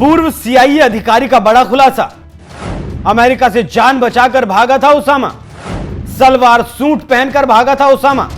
पूर्व सीआईए अधिकारी का बड़ा खुलासा। अमेरिका से जान बचाकर भागा था ओसामा। सलवार सूट पहनकर भागा था ओसामा।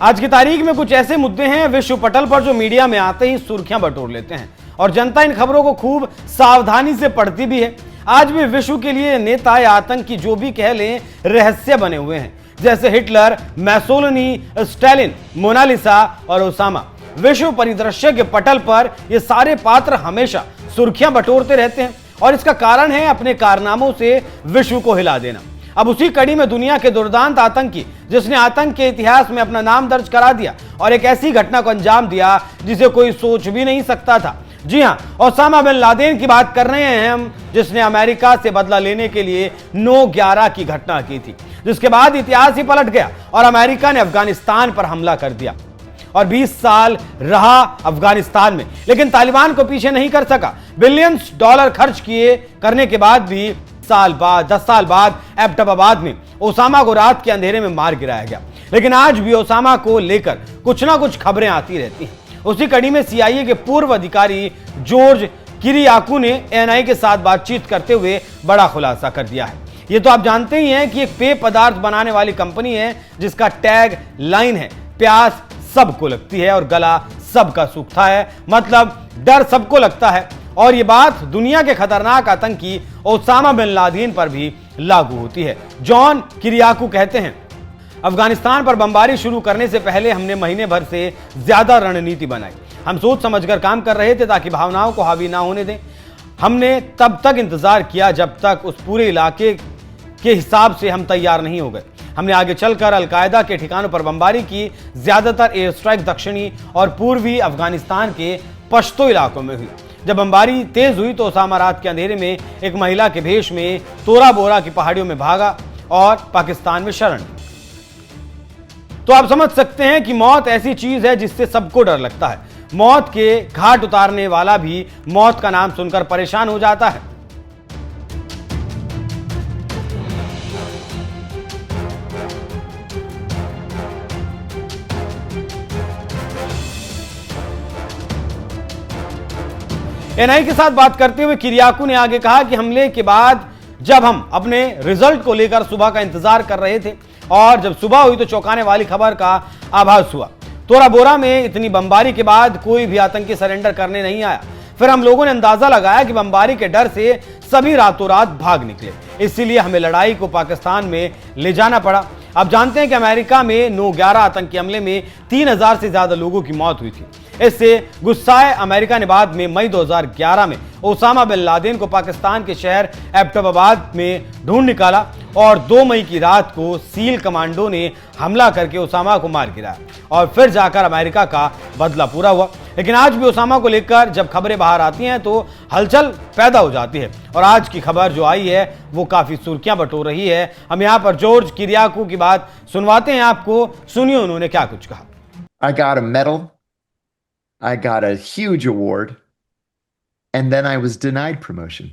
आज की तारीख में कुछ ऐसे मुद्दे हैं विश्व पटल पर जो मीडिया में आते ही सुर्खियां बटोर लेते हैं और जनता इन खबरों को खूब सावधानी से पढ़ती भी है। आज भी विश्व के लिए नेता या आतंकी जो भी कह लें रहस्य बने हुए हैं, जैसे हिटलर, मैसोलिनी, स्टालिन, मोनालिसा और ओसामा। विश्व परिदृश्य के पटल पर ये सारे पात्र हमेशा सुर्खियां बटोरते रहते हैं और इसका कारण है अपने कारनामों से विश्व को हिला देना। अब उसी कड़ी में दुनिया के दुर्दांत आतंकी जिसने आतंक के इतिहास में अपना नाम दर्ज करा दिया और एक ऐसी घटना को अंजाम दिया जिसे कोई सोच भी नहीं सकता था। जी हां, ओसामा बिन लादेन की बात कर रहे हैं हम, जिसने अमेरिका से बदला लेने के लिए 9/11 की घटना की थी, जिसके बाद इतिहास ही पलट गया और अमेरिका ने अफगानिस्तान पर हमला कर दिया और 20 साल रहा अफगानिस्तान में, लेकिन तालिबान को पीछे नहीं कर सका। बिलियंस डॉलर खर्च करने के बाद भी 10 साल बाद एबटाबाद में ओसामा को रात के अंधेरे में मार गिराया गया। लेकिन आज भी ओसामा को लेकर कुछ ना कुछ खबरें आती रहती हैं। उसी कड़ी में सीआईए के पूर्व अधिकारी जॉर्ज किरियाकू ने एएनआई के साथ बातचीत करते हुए बड़ा खुलासा कर दिया है। ये तो आप जानते ही हैं कि एक पेय पदार्थ बनाने वाली कंपनी है जिसका टैग लाइन है, प्यास सबको लगती है और गला सबका सूखता है, मतलब डर सबको लगता है। और ये बात दुनिया के खतरनाक आतंकी ओसामा बिन लादेन पर भी लागू होती है। जॉन किरियाकू कहते हैं, अफगानिस्तान पर बमबारी शुरू करने से पहले हमने महीने भर से ज्यादा रणनीति बनाई। हम सोच समझकर काम कर रहे थे ताकि भावनाओं को हावी ना होने दें। हमने तब तक इंतजार किया जब तक उस पूरे इलाके के हिसाब से हम तैयार नहीं हो गए। हमने आगे चलकर अलकायदा के ठिकानों पर बमबारी की। ज्यादातर एयर स्ट्राइक दक्षिणी और पूर्वी अफगानिस्तान के पश्तो इलाकों में हुई। जब बमबारी तेज हुई तो ओसामा रात के अंधेरे में एक महिला के भेष में तोरा बोरा की पहाड़ियों में भागा और पाकिस्तान में शरण। तो आप समझ सकते हैं कि मौत ऐसी चीज है जिससे सबको डर लगता है। मौत के घाट उतारने वाला भी मौत का नाम सुनकर परेशान हो जाता है। एनआई के साथ बात करते हुए किरियाकू ने आगे कहा कि हमले के बाद जब हम अपने रिजल्ट को लेकर सुबह का इंतजार कर रहे थे और जब सुबह हुई तो चौंकाने वाली खबर का आभास हुआ। तोरा बोरा में इतनी बमबारी के बाद कोई भी आतंकी सरेंडर करने नहीं आया। फिर हम लोगों ने अंदाजा लगाया कि बमबारी के डर से सभी रातों रात भाग निकले, इसीलिए हमें लड़ाई को पाकिस्तान में ले जाना पड़ा। आप जानते हैं कि अमेरिका में 9/11 आतंकी हमले में 3000 से ज्यादा लोगों की मौत हुई थी। इससे गुस्साए अमेरिका ने बाद में मई 2011 में ओसामा बिन लादेन को पाकिस्तान के शहर एबटाबाद में ढूंढ निकाला और 2 मई की रात को सील कमांडो ने हमला करके ओसामा को मार गिराया और फिर जाकर अमेरिका का बदला पूरा हुआ। लेकिन आज भी ओसामा को लेकर जब खबरें बाहर आती हैं तो हलचल पैदा हो जाती है और आज की खबर जो आई है वो काफी सुर्खियां बटोर रही है। हम यहाँ पर जॉर्ज किरियाकू की बात सुनवाते हैं आपको, सुनिए उन्होंने क्या कुछ कहा। I got a medal, I got a huge award, and then I was denied promotion.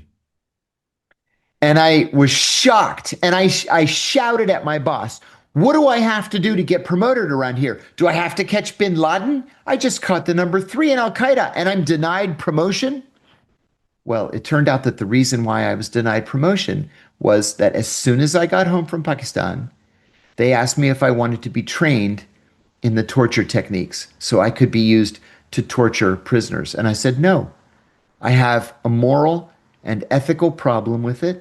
And I was shocked, and I shouted at my boss, what do I have to do to get promoted around here? Do I have to catch bin Laden? I just caught the number 3 in Al-Qaeda, and I'm denied promotion? Well, it turned out that the reason why I was denied promotion was that as soon as I got home from Pakistan, they asked me if I wanted to be trained in the torture techniques so I could be used to torture prisoners. And I said, no, I have a moral and ethical problem with it.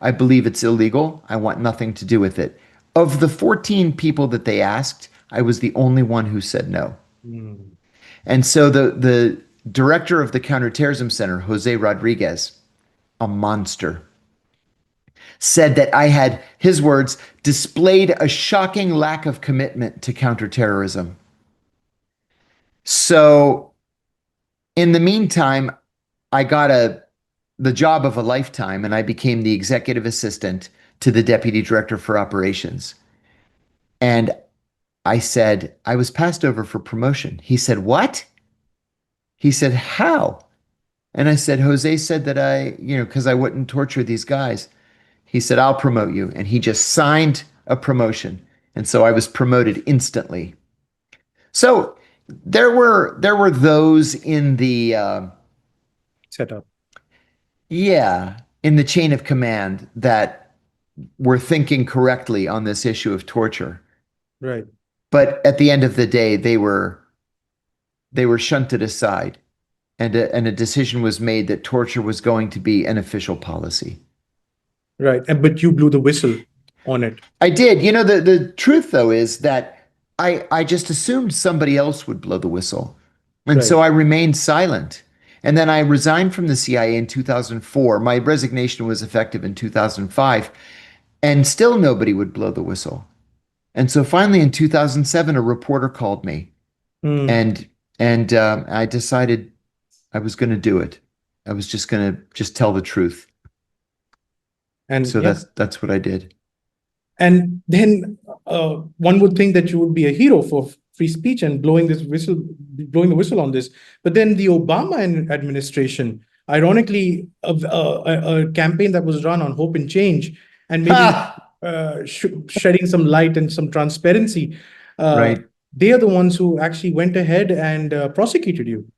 I believe it's illegal. I want nothing to do with it. Of the 14 people that they asked, I was the only one who said no. And so the director of the Counterterrorism Center, Jose Rodriguez, a monster, said that I had, his words, displayed a shocking lack of commitment to counterterrorism. So in the meantime, I got the job of a lifetime, and I became the executive assistant to the deputy director for operations. And I said, I was passed over for promotion. He said, what? He said, how? And I said, Jose said that because I wouldn't torture these guys. He said, I'll promote you. And he just signed a promotion. And so I was promoted instantly. So there were those in the Setup. in the chain of command that were thinking correctly on this issue of torture. Right. But at the end of the day, they were shunted aside, and a decision was made that torture was going to be an official policy. Right. But you blew the whistle on it. I did. You know, the truth, though, is that I just assumed somebody else would blow the whistle. And so I remained silent. And then I resigned from the CIA in 2004. My resignation was effective in 2005. And still nobody would blow the whistle. And so finally in 2007, a reporter called me. And I decided I was going to do it. I was just going to tell the truth. And so that's what I did. And then one would think that you would be a hero for free speech and blowing the whistle on this. But then the Obama administration, ironically, a campaign that was run on hope and change, and maybe shedding some light and some transparency. Right. They are the ones who actually went ahead and prosecuted you.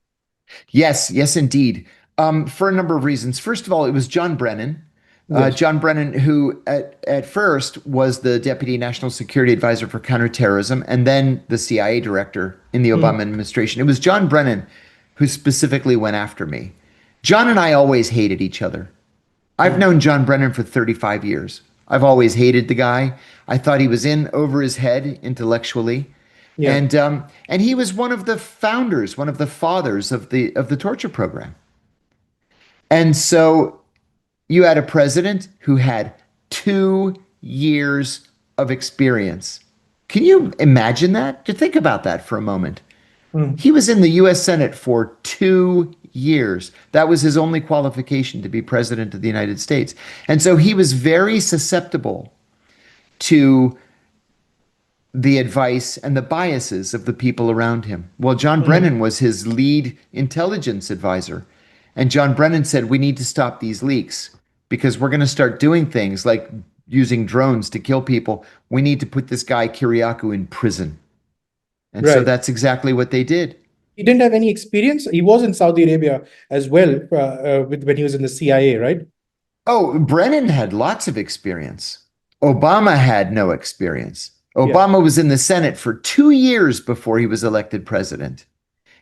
Yes, indeed. For a number of reasons. First of all, it was John Brennan. John Brennan, who at first was the Deputy National Security Advisor for Counterterrorism and then the CIA director in the Obama administration. It was John Brennan who specifically went after me. John and I always hated each other. I've known John Brennan for 35 years. I've always hated the guy. I thought he was in over his head intellectually. Yeah. And he was one of the founders, one of the fathers of the torture program. And so you had a president who had 2 years of experience. Can you imagine that? Just think about that for a moment. He was in the US Senate for 2 years. That was his only qualification to be president of the United States. And so he was very susceptible to the advice and the biases of the people around him. Well, John Brennan was his lead intelligence advisor. And John Brennan said, we need to stop these leaks because we're going to start doing things like using drones to kill people. We need to put this guy Kyriakou in prison. And so that's exactly what they did. He didn't have any experience. He was in Saudi Arabia as well when he was in the CIA, right? Oh, Brennan had lots of experience. Obama had no experience. Obama was in the Senate for 2 years before he was elected president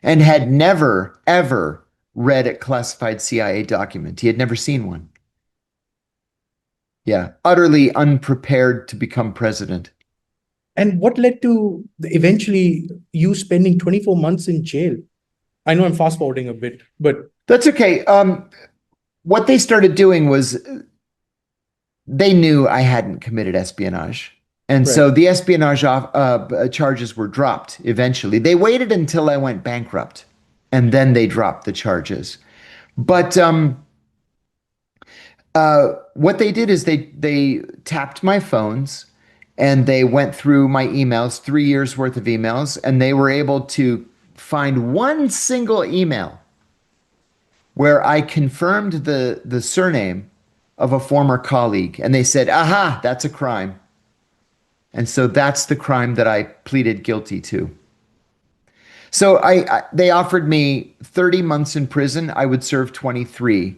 and had never, ever read a classified CIA document. He had never seen one. Yeah, utterly unprepared to become president. And what led to eventually you spending 24 months in jail? I know I'm fast forwarding a bit, but... That's okay. What they started doing was they knew I hadn't committed espionage. And so the espionage charges were dropped eventually. They waited until I went bankrupt, and then they dropped the charges. But what they did is they tapped my phones, and they went through my emails, 3 years worth of emails, and they were able to find one single email where I confirmed the surname of a former colleague. And they said, aha, that's a crime. And so that's the crime that I pleaded guilty to. So they offered me 30 months in prison. I would serve 23.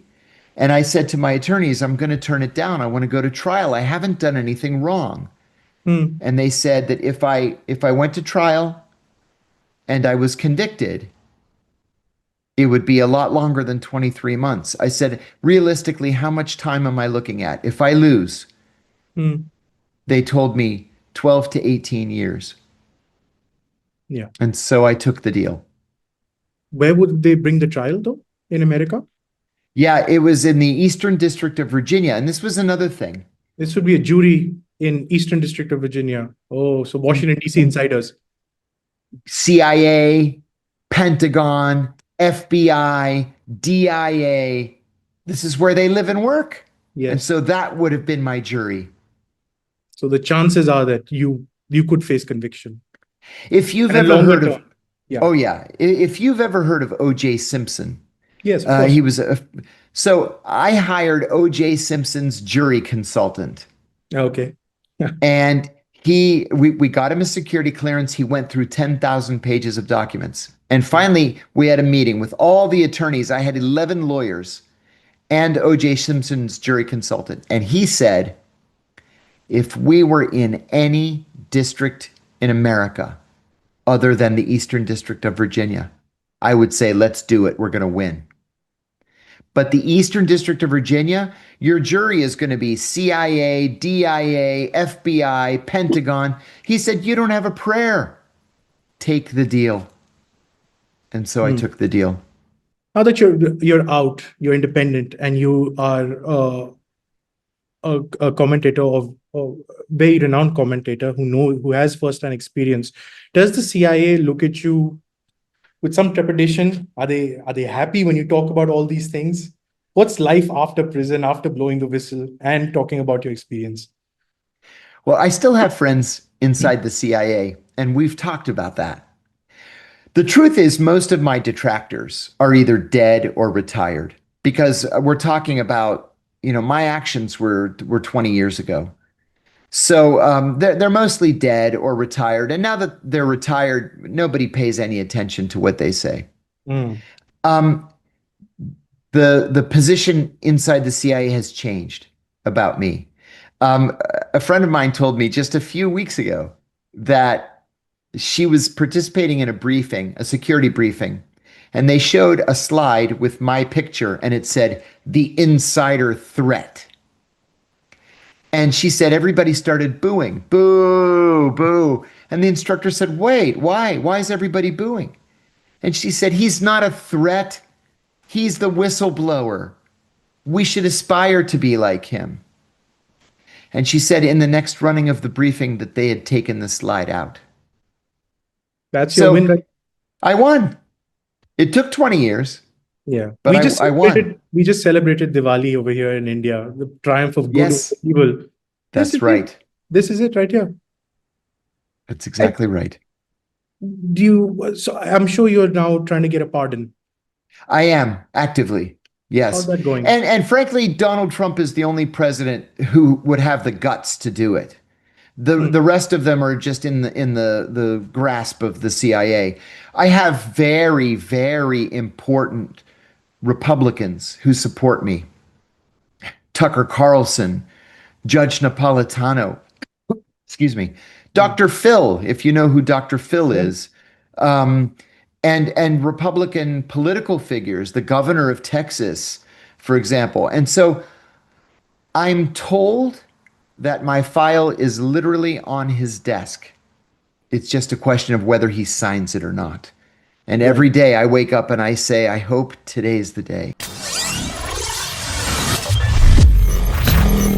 And I said to my attorneys, I'm going to turn it down. I want to go to trial. I haven't done anything wrong. And they said that if I went to trial and I was convicted, it would be a lot longer than 23 months. I said, realistically, how much time am I looking at? If I lose, they told me 12 to 18 years. Yeah. And so I took the deal. Where would they bring the trial, though, in America? Yeah, it was in the Eastern District of Virginia. And this was another thing. This would be a jury in Eastern District of Virginia. Oh, so Washington, D.C. insiders. CIA, Pentagon, FBI, DIA. This is where they live and work. Yes. And so that would have been my jury. So the chances are that you could face conviction. If you've ever heard of, if you've ever heard of O.J. Simpson, yes, he was So I hired O.J. Simpson's jury consultant, Okay. and we got him a security clearance. He went through 10,000 pages of documents. And finally, we had a meeting with all the attorneys. I had 11 lawyers and O.J. Simpson's jury consultant. And he said, if we were in any district in America other than the Eastern District of Virginia, I would say, let's do it. We're going to win. But the Eastern District of Virginia, your jury is going to be CIA, DIA, FBI, Pentagon. He said, you don't have a prayer. Take the deal. And so I took the deal. Now that you're out, you're independent, and you are a commentator of a very renowned commentator who has first-hand experience, does the CIA look at you with some trepidation? Are they happy when you talk about all these things? What's life after prison, after blowing the whistle and talking about your experience? Well, I still have friends inside the CIA, and we've talked about that. The truth is, most of my detractors are either dead or retired, because we're talking about, my actions were 20 years ago. So they're mostly dead or retired. And now that they're retired, nobody pays any attention to what they say. The position inside the CIA has changed about me. A friend of mine told me just a few weeks ago that she was participating in a briefing, a security briefing, and they showed a slide with my picture, and it said, "The insider threat." And she said everybody started booing. Boo, boo. And the instructor said, wait, why? Why is everybody booing? And she said, he's not a threat. He's the whistleblower. We should aspire to be like him. And she said in the next running of the briefing that they had taken the slide out. That's your win, right? I won. It took 20 years. Yeah, but I won. We just celebrated Diwali over here in India, the triumph of good over evil. That's right. This is it right here. That's exactly right. So I'm sure you're now trying to get a pardon. I am, actively. Yes. How's that going? And frankly, Donald Trump is the only president who would have the guts to do it. The rest of them are just in the grasp of the CIA. I have very, very important Republicans who support me. Tucker Carlson, Judge Napolitano, excuse me, Dr. Phil, if you know who Dr. Phil is, and Republican political figures, the governor of Texas, for example. And so I'm told that my file is literally on his desk. It's just a question of whether he signs it or not. And every day I wake up and I say, I hope today's the day.